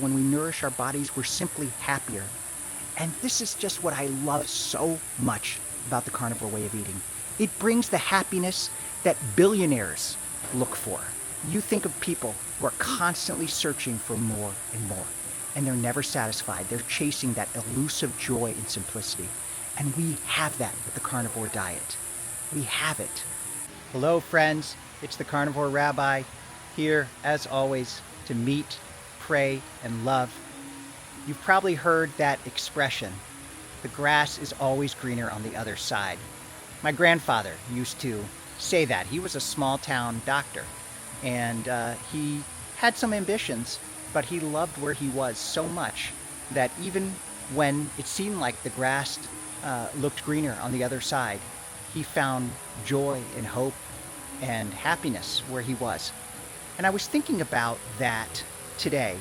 When we nourish our bodies, we're simply happier. And this is just what I love so much about the carnivore way of eating. It brings the happiness that billionaires look for. You think of people who are constantly searching for more and more, and they're never satisfied. They're chasing that elusive joy and simplicity. And we have that with the carnivore diet. We have it. Hello, friends. It's the Carnivore Rabbi, here, as always, to meet, pray, and love. You've probably heard that expression, the grass is always greener on the other side. My grandfather used to say that. He was a small-town doctor, and he had some ambitions, but he loved where he was so much that even when it seemed like the grass looked greener on the other side, he found joy and hope and happiness where he was. And I was thinking about that today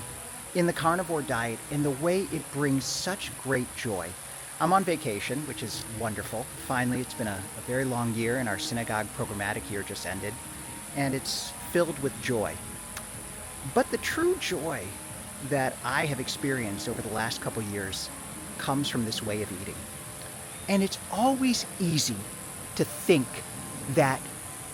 in the carnivore diet and the way it brings such great joy. I'm on vacation, which is wonderful. Finally, it's been a very long year, and our synagogue programmatic year just ended, and it's filled with joy. But the true joy that I have experienced over the last couple years comes from this way of eating. And it's always easy to think that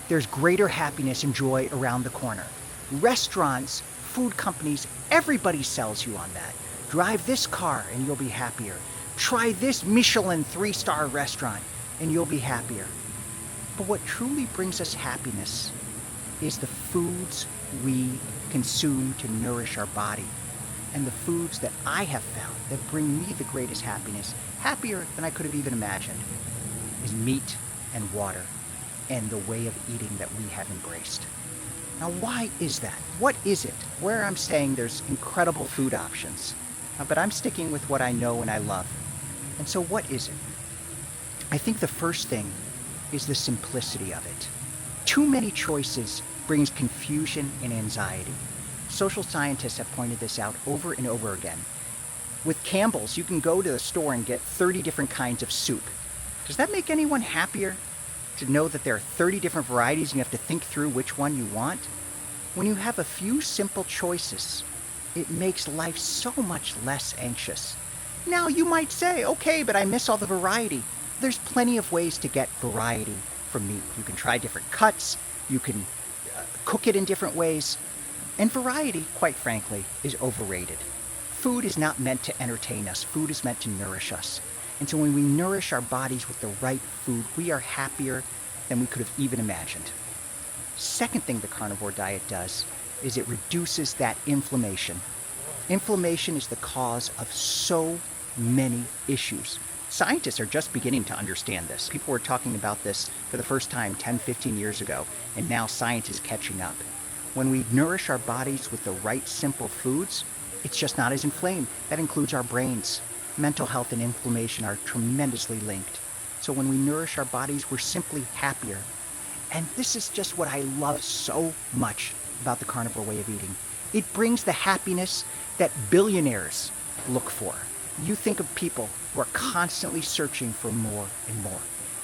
there's greater happiness and joy around the corner. Restaurants, food companies, everybody sells you on that. Drive this car and you'll be happier. Try this Michelin 3-star restaurant and you'll be happier. But what truly brings us happiness is the foods we consume to nourish our body. And the foods that I have found that bring me the greatest happiness, happier than I could have even imagined, is meat and water and the way of eating that we have embraced. Now, why is that? What is it? Where I'm staying, there's incredible food options, but I'm sticking with what I know and I love. And so what is it? I think the first thing is the simplicity of it. Too many choices brings confusion and anxiety. Social scientists have pointed this out over and over again. With Campbell's, you can go to the store and get 30 different kinds of soup. Does that make anyone happier? To know that there are 30 different varieties and you have to think through which one you want? When you have a few simple choices, it makes life so much less anxious. Now you might say, okay, but I miss all the variety. There's plenty of ways to get variety from meat. You can try different cuts, you can cook it in different ways, and variety, quite frankly, is overrated. Food is not meant to entertain us. Food is meant to nourish us. And so when we nourish our bodies with the right food, we are happier than we could have even imagined. Second thing the carnivore diet does is it reduces that inflammation. Inflammation is the cause of so many issues. Scientists are just beginning to understand this. People were talking about this for the first time 10, 15 years ago, and now science is catching up. When we nourish our bodies with the right simple foods, it's just not as inflamed. That includes our brains. Mental health and inflammation are tremendously linked. So when we nourish our bodies, we're simply happier. And this is just what I love so much about the carnivore way of eating. It brings the happiness that billionaires look for. You think of people who are constantly searching for more and more,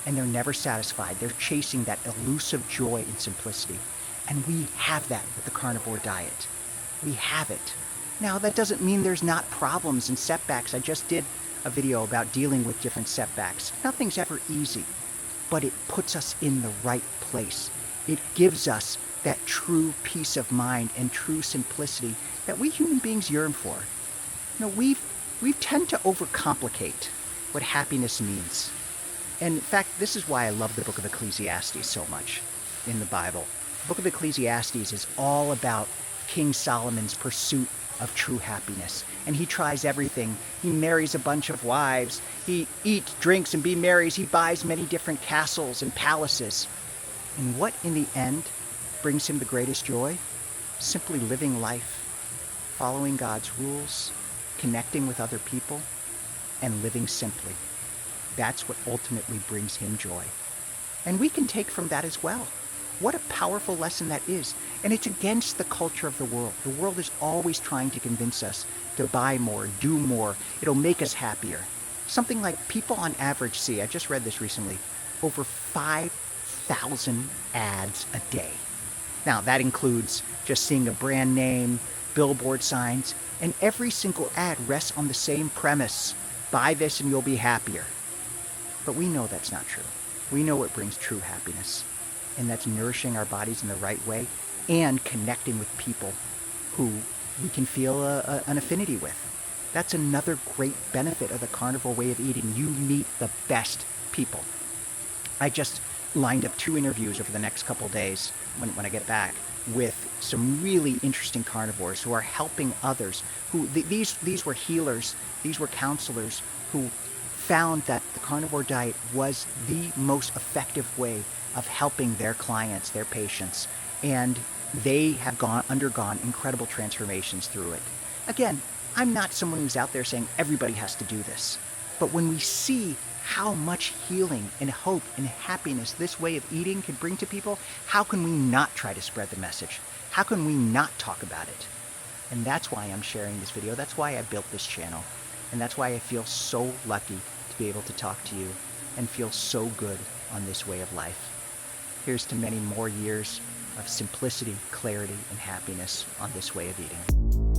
and they're never satisfied. They're chasing that elusive joy and simplicity. And we have that with the carnivore diet. We have it. Now, that doesn't mean there's not problems and setbacks. I just did a video about dealing with different setbacks. Nothing's ever easy, but it puts us in the right place. It gives us that true peace of mind and true simplicity that we human beings yearn for. You know, we tend to overcomplicate what happiness means. And in fact, this is why I love the book of Ecclesiastes so much in the Bible. The book of Ecclesiastes is all about King Solomon's pursuit of true happiness. And he tries everything. He marries a bunch of wives. He eats, drinks, and be merry. He buys many different castles and palaces. And what in the end brings him the greatest joy? Simply living life, following God's rules, connecting with other people, and living simply. That's what ultimately brings him joy. And we can take from that as well. What a powerful lesson that is. And it's against the culture of the world. The world is always trying to convince us to buy more, do more. It'll make us happier. Something like people on average see, I just read this recently, over 5,000 ads a day. Now, that includes just seeing a brand name, billboard signs, And every single ad rests on the same premise: buy this and you'll be happier. But we know that's not true. We know what brings true happiness, and that's nourishing our bodies in the right way and connecting with people who we can feel an affinity with. That's another great benefit of the carnivore way of eating. You meet the best people. I just lined up 2 interviews over the next couple days when I get back with some really interesting carnivores who are helping others. These were healers, these were counselors who found that the carnivore diet was the most effective way of helping their clients, their patients, and they have undergone incredible transformations through it. Again, I'm not someone who's out there saying everybody has to do this, but when we see how much healing and hope and happiness this way of eating can bring to people, how can we not try to spread the message? How can we not talk about it? And that's why I'm sharing this video. That's why I built this channel. And that's why I feel so lucky to be able to talk to you and feel so good on this way of life. Here's to many more years of simplicity, clarity, and happiness on this way of eating.